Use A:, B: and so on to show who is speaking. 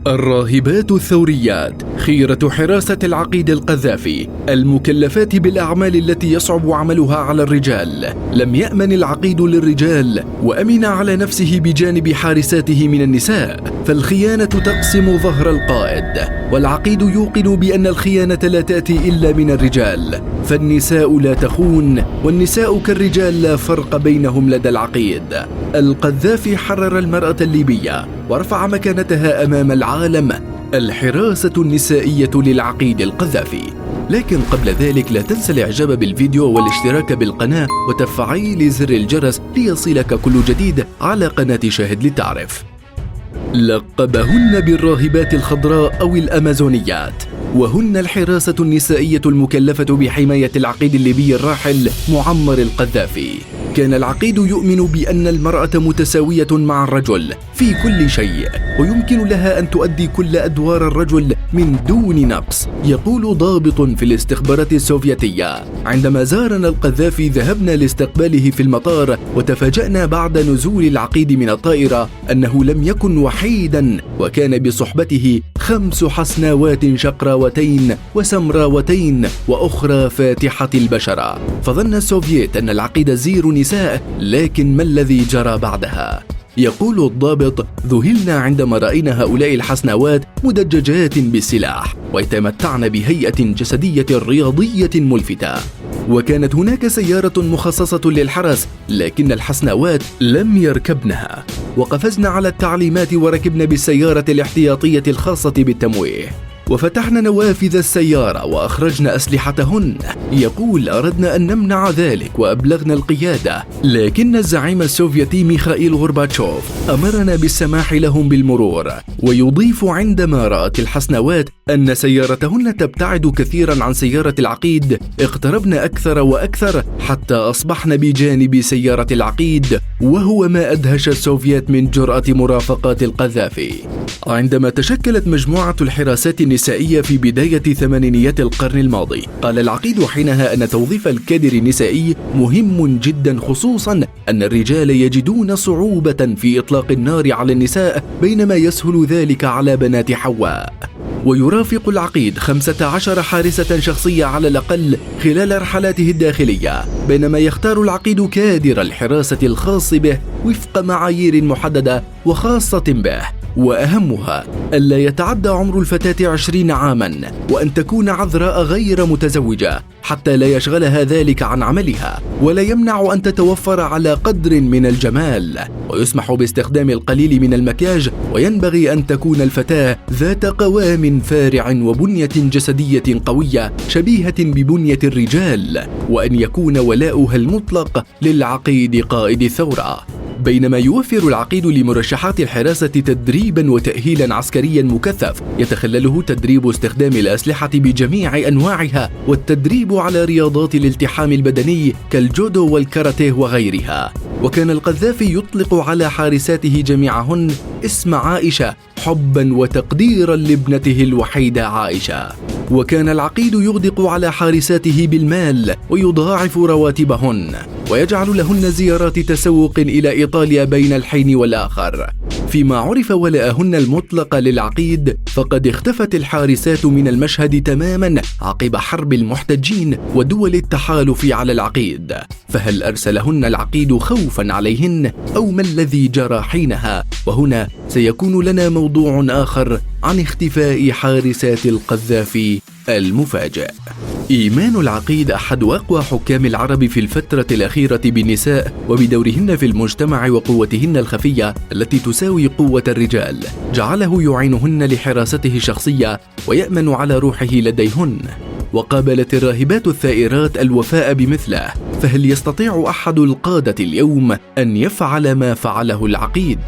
A: الراهبات الثوريات خيرة حراسة العقيد القذافي المكلفات بالأعمال التي يصعب عملها على الرجال. لم يأمن العقيد للرجال وأمن على نفسه بجانب حارساته من النساء، فالخيانة تقسم ظهر القائد، والعقيد يوقن بأن الخيانة لا تأتي إلا من الرجال، فالنساء لا تخون، والنساء كالرجال لا فرق بينهم لدى العقيد. القذافي حرر المرأة الليبية ورفع مكانتها أمام العالم، الحراسة النسائية للعقيد القذافي. لكن قبل ذلك لا تنسى الإعجاب بالفيديو والاشتراك بالقناة وتفعيل زر الجرس ليصلك كل جديد على قناة شاهد لتعرف. لقبهن بالراهبات الخضراء أو الأمازونيات، وهن الحراسة النسائية المكلفة بحماية العقيد الليبي الراحل معمر القذافي. كان العقيد يؤمن بأن المرأة متساوية مع الرجل في كل شيء، ويمكن لها أن تؤدي كل أدوار الرجل من دون نقص. يقول ضابط في الاستخبارات السوفيتية: عندما زارنا القذافي ذهبنا لاستقباله في المطار، وتفاجأنا بعد نزول العقيد من الطائرة أنه لم يكن وحيدا، وكان بصحبته 5 حسناوات شقراوتين وسمراوتين وأخرى فاتحة البشرة. فظن السوفييت أن العقيد زير نساء، لكن ما الذي جرى بعدها؟ يقول الضابط: ذهلنا عندما رأينا هؤلاء الحسناوات مدججات بالسلاح ويتمتعن بهيئة جسدية رياضية ملفتة، وكانت هناك سيارة مخصصة للحرس، لكن الحسناوات لم يركبنها، وقفزنا على التعليمات وركبنا بالسيارة الاحتياطية الخاصة بالتمويه، وفتحنا نوافذ السيارة وأخرجنا أسلحتهن. يقول: أردنا أن نمنع ذلك وأبلغنا القيادة، لكن الزعيم السوفيتي ميخائيل غورباتشوف أمرنا بالسماح لهم بالمرور. ويضيف: عندما رأت الحسناوات أن سيارتهن تبتعد كثيرا عن سيارة العقيد، اقتربنا أكثر وأكثر حتى أصبحنا بجانب سيارة العقيد، وهو ما أدهش السوفيت من جرأة مرافقات القذافي. عندما تشكلت مجموعة الحراسات النسائية في بداية ثمانينيات القرن الماضي، قال العقيد حينها أن توظيف الكادر النسائي مهم جدا، خصوصا أن الرجال يجدون صعوبة في إطلاق النار على النساء، بينما يسهل ذلك على بنات حواء. ويرافق العقيد 15 حارسة شخصية على الأقل خلال رحلاته الداخلية، بينما يختار العقيد كادر الحراسة الخاص به وفق معايير محددة وخاصة به، وأهمها ألا يتعدى عمر الفتاة 20 عاما، وأن تكون عذراء غير متزوجة حتى لا يشغلها ذلك عن عملها، ولا يمنع أن تتوفر على قدر من الجمال، ويسمح باستخدام القليل من المكياج، وينبغي أن تكون الفتاة ذات قوام فارع وبنية جسدية قوية شبيهة ببنية الرجال، وأن يكون ولاؤها المطلق للعقيد قائد الثورة. بينما يوفر العقيد لمرشحات الحراسة تدريبا وتأهيلا عسكريا مكثف، يتخلله تدريب استخدام الأسلحة بجميع أنواعها، والتدريب على رياضات الالتحام البدني كالجودو والكاراتيه وغيرها. وكان القذافي يطلق على حارساته جميعهن اسم عائشة، حبا وتقديرا لابنته الوحيدة عائشة. وكان العقيد يغدق على حارساته بالمال ويضاعف رواتبهن، ويجعل لهن زيارات تسوق إلى إيطاليا بين الحين والآخر. فيما عرف ولاءهن المطلق للعقيد، فقد اختفت الحارسات من المشهد تماما عقب حرب المحتجين ودول التحالف على العقيد، فهل أرسلهن العقيد خوفا عليهن أو ما الذي جرى حينها؟ وهنا سيكون لنا موضوع آخر عن اختفاء حارسات القذافي المفاجئ. إيمان العقيد أحد أقوى حكام العرب في الفترة الأخيرة بالنساء وبدورهن في المجتمع وقوتهن الخفية التي تساوي قوة الرجال، جعله يعينهن لحراسته الشخصية ويأمن على روحه لديهن. وقابلت الراهبات الثائرات الوفاء بمثله، فهل يستطيع أحد القادة اليوم أن يفعل ما فعله العقيد؟